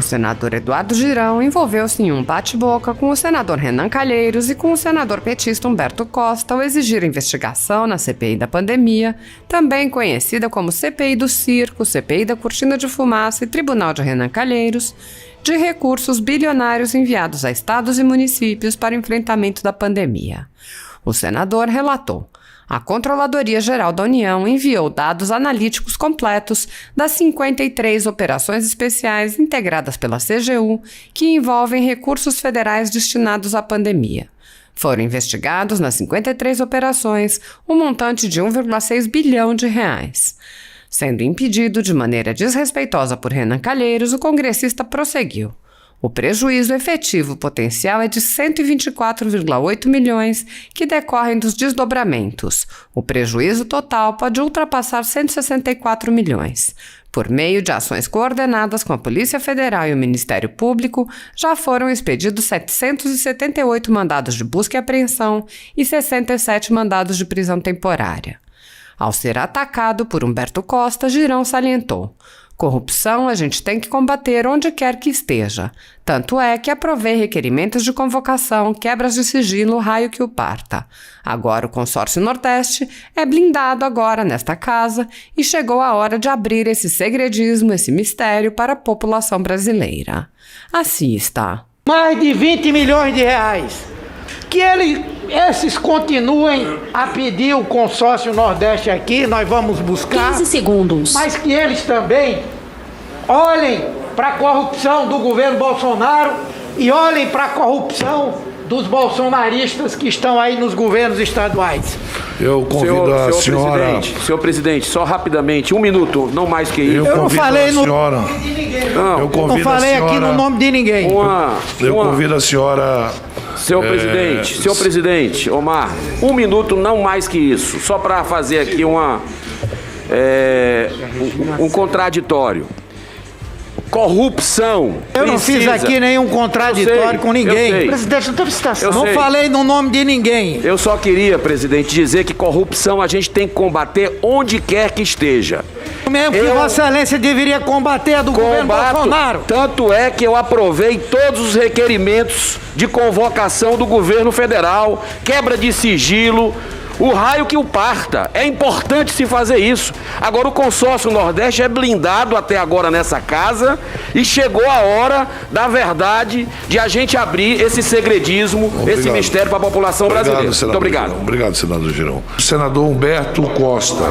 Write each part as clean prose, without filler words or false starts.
O senador Eduardo Girão envolveu-se em um bate-boca com o senador Renan Calheiros e com o senador petista Humberto Costa ao exigir investigação na CPI da pandemia, também conhecida como CPI do Circo, CPI da Cortina de Fumaça e Tribunal de Renan Calheiros, de recursos bilionários enviados a estados e municípios para o enfrentamento da pandemia. O senador relatou: a Controladoria Geral da União enviou dados analíticos completos das 53 operações especiais integradas pela CGU que envolvem recursos federais destinados à pandemia. Foram investigados nas 53 operações um montante de 1,6 bilhão de reais. Sendo impedido de maneira desrespeitosa por Renan Calheiros, o congressista prosseguiu: o prejuízo efetivo potencial é de 124,8 milhões que decorrem dos desdobramentos. O prejuízo total pode ultrapassar 164 milhões. Por meio de ações coordenadas com a Polícia Federal e o Ministério Público, já foram expedidos 778 mandados de busca e apreensão e 67 mandados de prisão temporária. Ao ser atacado por Humberto Costa, Girão salientou: corrupção a gente tem que combater onde quer que esteja. Tanto é que aprovei requerimentos de convocação, quebras de sigilo, raio que o parta. Agora o consórcio Nordeste é blindado agora nesta casa e chegou a hora de abrir esse segredismo, esse mistério para a população brasileira. Assista. Mais de 20 milhões de reais. Que esses continuem a pedir o consórcio Nordeste aqui, nós vamos buscar. 15 segundos. Mas que eles também olhem para a corrupção do governo Bolsonaro e olhem para a corrupção dos bolsonaristas que estão aí nos governos estaduais. Eu convido a senhora... Senhor presidente, só rapidamente, 1 minuto, não mais que isso. Eu não falei no nome de ninguém. Não, Eu não falei aqui no nome de ninguém. Eu convido a senhora... Senhor presidente, Omar, 1 minuto, não mais que isso, só para fazer aqui um contraditório. Corrupção. Eu não fiz aqui nenhum contraditório com ninguém. Presidente, não teve citação. Não falei no nome de ninguém. Eu só queria, presidente, dizer que corrupção a gente tem que combater onde quer que esteja. Mesmo que Vossa Excelência deveria combater a do governo Bolsonaro. Tanto é que eu aprovei todos os requerimentos de convocação do governo federal, quebra de sigilo, o raio que o parta. É importante se fazer isso. Agora o consórcio Nordeste é blindado até agora nessa casa e chegou a hora da verdade de a gente abrir esse segredismo, esse mistério para a população brasileira. Muito obrigado. Girão. Obrigado, senador Girão. Senador Humberto Costa.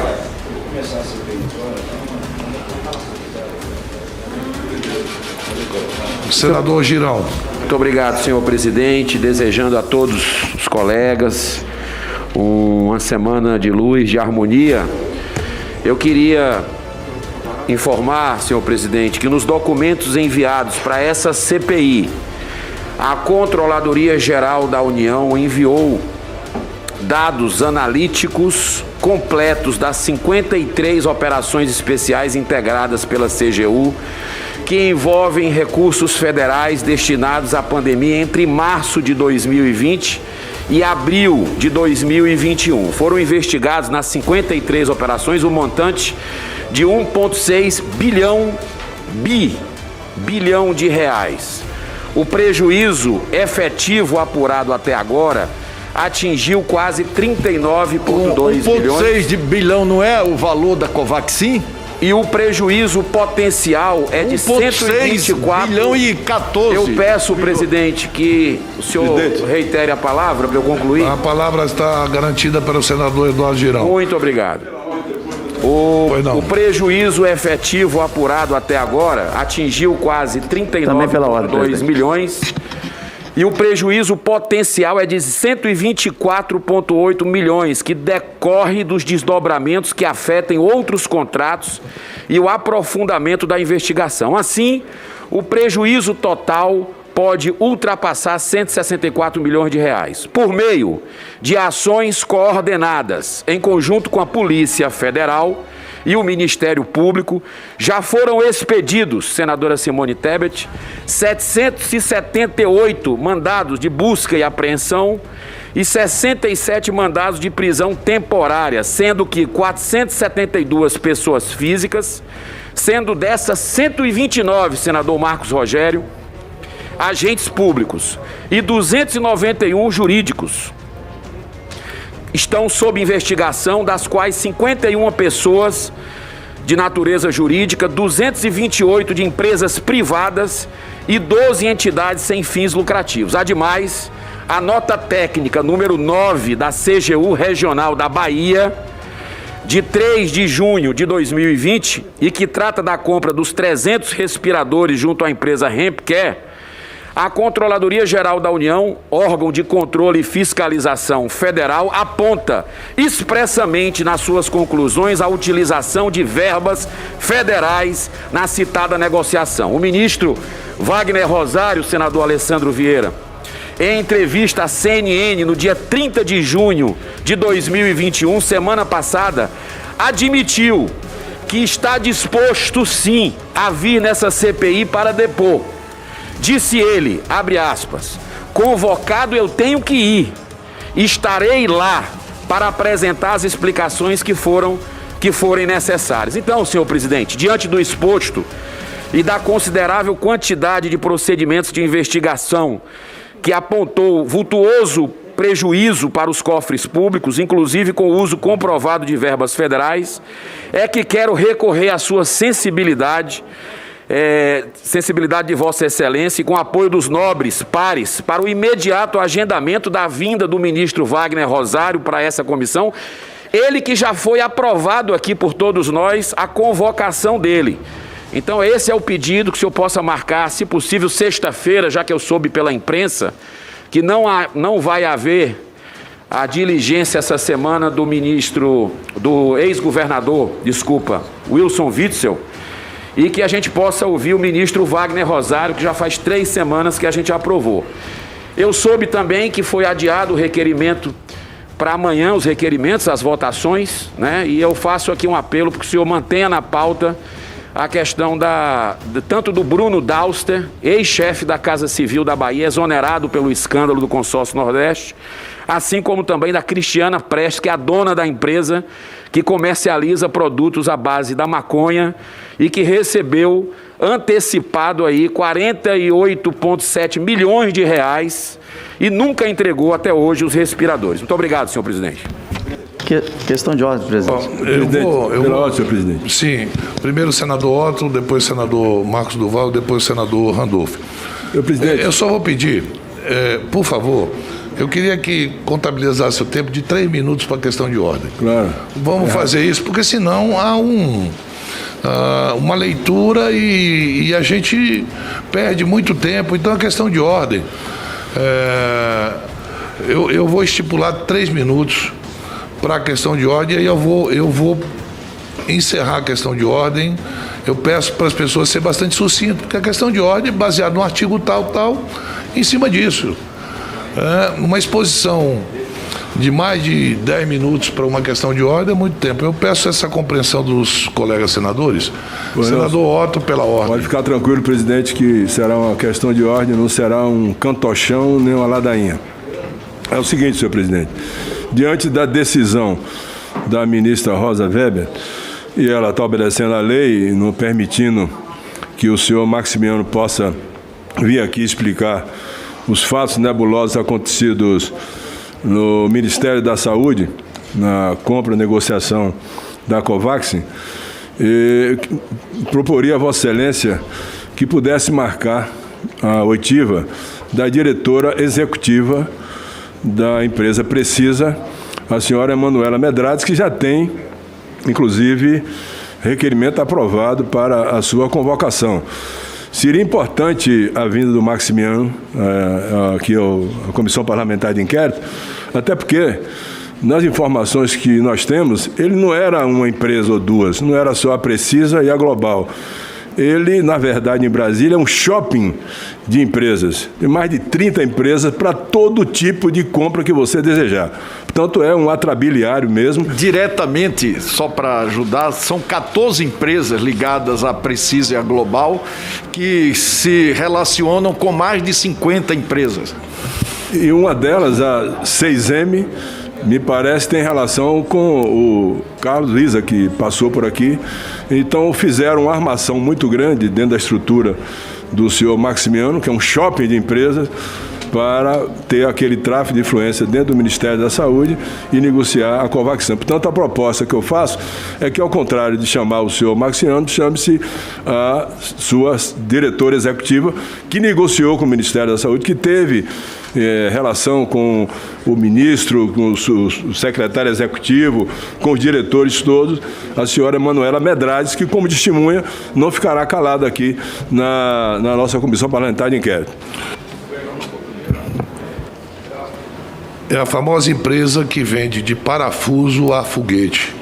Senador Girão. Muito obrigado, senhor presidente. Desejando a todos os colegas uma semana de luz, de harmonia. Eu queria informar, senhor presidente, que nos documentos enviados para essa CPI, a Controladoria Geral da União enviou dados analíticos completos das 53 operações especiais integradas pela CGU, que envolvem recursos federais destinados à pandemia entre março de 2020 e abril de 2021. Foram investigados nas 53 operações um montante de 1,6 bilhão de reais. O prejuízo efetivo apurado até agora atingiu quase 39,2 bilhões. 1,6 de bilhão não é o valor da Covaxin? E o prejuízo potencial é de 124 bilhão e 14. Eu peço, presidente, que o senhor reitere a palavra para eu concluir. A palavra está garantida pelo senador Eduardo Girão. Muito obrigado. O prejuízo efetivo apurado até agora atingiu quase 39,2 milhões. E o prejuízo potencial é de 124,8 milhões, que decorre dos desdobramentos que afetem outros contratos e o aprofundamento da investigação. Assim, o prejuízo total pode ultrapassar 164 milhões de reais, por meio de ações coordenadas em conjunto com a Polícia Federal e o Ministério Público. Já foram expedidos, senadora Simone Tebet, 778 mandados de busca e apreensão e 67 mandados de prisão temporária, sendo que 472 pessoas físicas, sendo dessas 129, senador Marcos Rogério, agentes públicos e 291 jurídicos estão sob investigação, das quais 51 pessoas de natureza jurídica, 228 de empresas privadas e 12 entidades sem fins lucrativos. Ademais, a nota técnica número 9 da CGU Regional da Bahia, de 3 de junho de 2020, e que trata da compra dos 300 respiradores junto à empresa Hempcare, a Controladoria Geral da União, órgão de controle e fiscalização federal, aponta expressamente nas suas conclusões a utilização de verbas federais na citada negociação. O ministro Wagner Rosário, senador Alessandro Vieira, em entrevista à CNN no dia 30 de junho de 2021, semana passada, admitiu que está disposto sim a vir nessa CPI para depor. Disse ele, abre aspas, convocado eu tenho que ir, estarei lá para apresentar as explicações que forem necessárias. Então, senhor presidente, diante do exposto e da considerável quantidade de procedimentos de investigação que apontou vultuoso prejuízo para os cofres públicos, inclusive com o uso comprovado de verbas federais, é que quero recorrer à sua sensibilidade de Vossa Excelência e com apoio dos nobres pares para o imediato agendamento da vinda do ministro Wagner Rosário para essa comissão, ele que já foi aprovado aqui por todos nós a convocação dele. Então esse é o pedido, que o senhor possa marcar, se possível, sexta-feira, já que eu soube pela imprensa que não vai haver a diligência essa semana do ex-governador, Wilson Witzel, e que a gente possa ouvir o ministro Wagner Rosário, que já faz 3 semanas que a gente aprovou. Eu soube também que foi adiado o requerimento para amanhã, os requerimentos, as votações, né? E eu faço aqui um apelo para que o senhor mantenha na pauta a questão tanto do Bruno Dauster, ex-chefe da Casa Civil da Bahia, exonerado pelo escândalo do Consórcio Nordeste, assim como também da Cristiana Prestes, que é a dona da empresa que comercializa produtos à base da maconha e que recebeu antecipado aí 48,7 milhões de reais e nunca entregou até hoje os respiradores. Muito obrigado, senhor presidente. Questão de ordem, presidente. Senhor presidente. Sim. Primeiro o senador Otto, depois o senador Marcos Duval, depois o senador Randolph. Presidente. Eu só vou pedir, por favor, eu queria que contabilizasse o tempo de 3 minutos para a questão de ordem. Claro. Vamos fazer isso, porque senão há uma leitura e a gente perde muito tempo. Então, a questão de ordem, eu vou estipular 3 minutos para a questão de ordem, e aí eu vou encerrar a questão de ordem. Eu peço para as pessoas ser bastante sucinto, porque a questão de ordem é baseada no artigo tal, em cima disso. Uma exposição de mais de 10 minutos para uma questão de ordem é muito tempo. Eu peço essa compreensão dos colegas senadores. Senador Otto, pela ordem. Pode ficar tranquilo, presidente, que será uma questão de ordem, não será um cantochão nem uma ladainha. É o seguinte, senhor presidente, diante da decisão da ministra Rosa Weber, e ela está obedecendo a lei, não permitindo que o senhor Maximiano possa vir aqui explicar os fatos nebulosos acontecidos no Ministério da Saúde, na compra e negociação da Covaxin, proporia a Vossa Excelência que pudesse marcar a oitiva da diretora executiva da empresa Precisa, a senhora Emanuela Medrades, que já tem, inclusive, requerimento aprovado para a sua convocação. Seria importante a vinda do Maximiano aqui à Comissão Parlamentar de Inquérito, até porque, nas informações que nós temos, ele não era uma empresa ou duas, não era só a Precisa e a Global. Ele, na verdade, em Brasília, é um shopping de empresas. Tem mais de 30 empresas para todo tipo de compra que você desejar. Portanto, é um atrabiliário mesmo. Diretamente, só para ajudar, são 14 empresas ligadas à Precisa e à Global que se relacionam com mais de 50 empresas. E uma delas, a 6M, me parece tem relação com o Carlos Lisa, que passou por aqui. Então fizeram uma armação muito grande dentro da estrutura do senhor Maximiano, que é um shopping de empresas, para ter aquele tráfico de influência dentro do Ministério da Saúde e negociar a Covaxin. Portanto, a proposta que eu faço é que, ao contrário de chamar o senhor Maximiano, chame-se a sua diretora executiva, que negociou com o Ministério da Saúde, que teve relação com o ministro, com o secretário executivo, com os diretores todos, a senhora Manuela Medrades, que, como testemunha, não ficará calada aqui na nossa Comissão Parlamentar de Inquérito. É a famosa empresa que vende de parafuso a foguete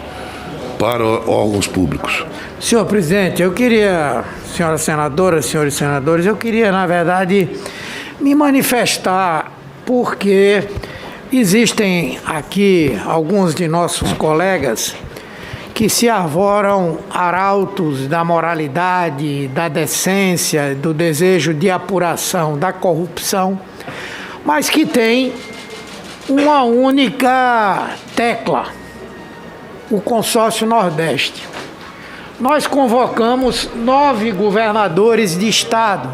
para órgãos públicos. Senhor presidente, eu queria, senhoras senadoras, senhores senadores, eu queria, na verdade, me manifestar porque existem aqui alguns de nossos colegas que se arvoram arautos da moralidade, da decência, do desejo de apuração da corrupção, mas que têm uma única tecla, o Consórcio Nordeste. Nós convocamos 9 governadores de estado.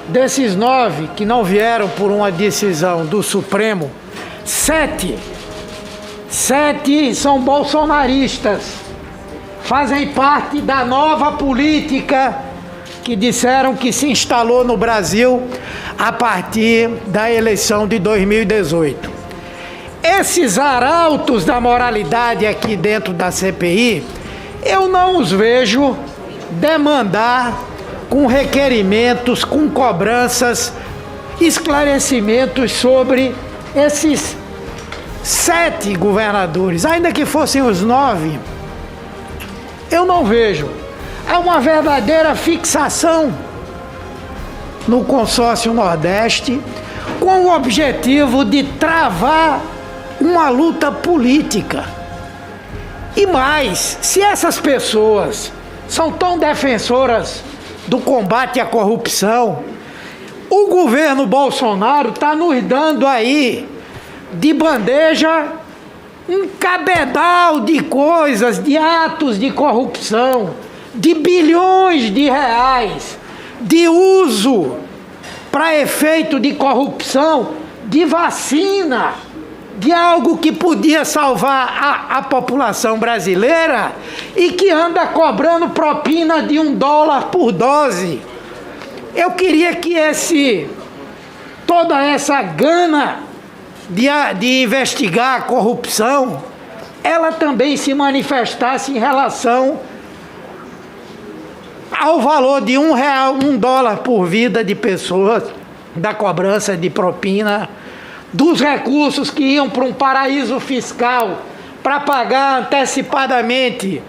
Desses 9 que não vieram por uma decisão do Supremo, 7 são bolsonaristas, fazem parte da nova política que disseram que se instalou no Brasil a partir da eleição de 2018. Esses arautos da moralidade aqui dentro da CPI, eu não os vejo demandar com requerimentos, com cobranças, esclarecimentos sobre esses 7 governadores, ainda que fossem os 9, eu não vejo. É uma verdadeira fixação no Consórcio Nordeste com o objetivo de travar uma luta política. E mais, se essas pessoas são tão defensoras do combate à corrupção, o governo Bolsonaro está nos dando aí de bandeja um cabedal de coisas, de atos de corrupção, de bilhões de reais, de uso para efeito de corrupção, de vacina, de algo que podia salvar a população brasileira e que anda cobrando propina de $1 por dose. Eu queria que toda essa gana de investigar a corrupção, ela também se manifestasse em relação ao valor de $1 por vida de pessoas, da cobrança de propina, dos recursos que iam para um paraíso fiscal para pagar antecipadamente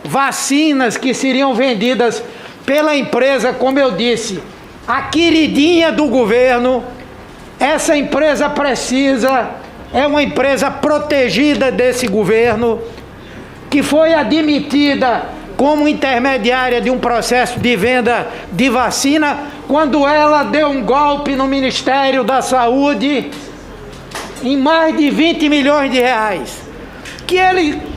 vacinas que seriam vendidas pela empresa, como eu disse, a queridinha do governo. Essa empresa é uma empresa protegida desse governo, que foi admitida como intermediária de um processo de venda de vacina, quando ela deu um golpe no Ministério da Saúde em mais de 20 milhões de reais. Que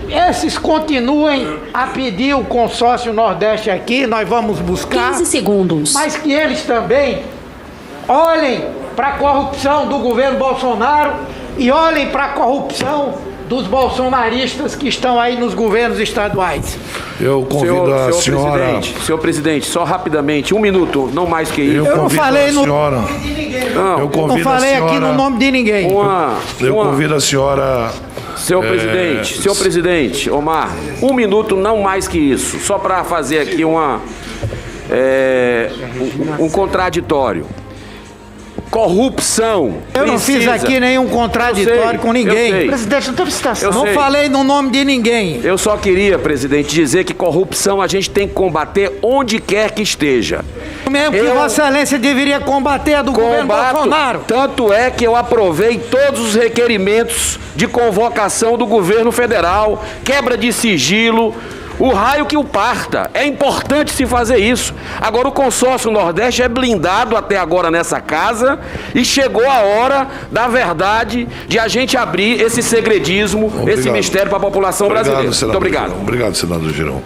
esses continuem a pedir o Consórcio Nordeste aqui, nós vamos buscar. 15 segundos. Mas que eles também olhem para a corrupção do governo Bolsonaro e olhem para a corrupção dos bolsonaristas que estão aí nos governos estaduais. Eu convido a senhora... Senhor presidente, só rapidamente, 1 minuto, não mais que isso. Eu não falei no nome de ninguém. Eu não falei aqui no nome de ninguém. Eu convido a senhora... Senhor presidente, Omar, 1 minuto, não mais que isso. Só para fazer aqui um contraditório. Corrupção. Eu não fiz aqui nenhum contraditório com ninguém. Presidente, não teve citação. Não falei no nome de ninguém. Eu só queria, presidente, dizer que corrupção a gente tem que combater onde quer que esteja. Mesmo que Vossa Excelência deveria combater a do governo Bolsonaro. Tanto é que eu aprovei todos os requerimentos de convocação do governo federal, quebra de sigilo, O raio que o parta. É importante se fazer isso. Agora, o consórcio Nordeste é blindado até agora nessa casa e chegou a hora da verdade de a gente abrir esse segredismo, esse mistério para a população brasileira. Muito obrigado. Obrigado, senador Girão.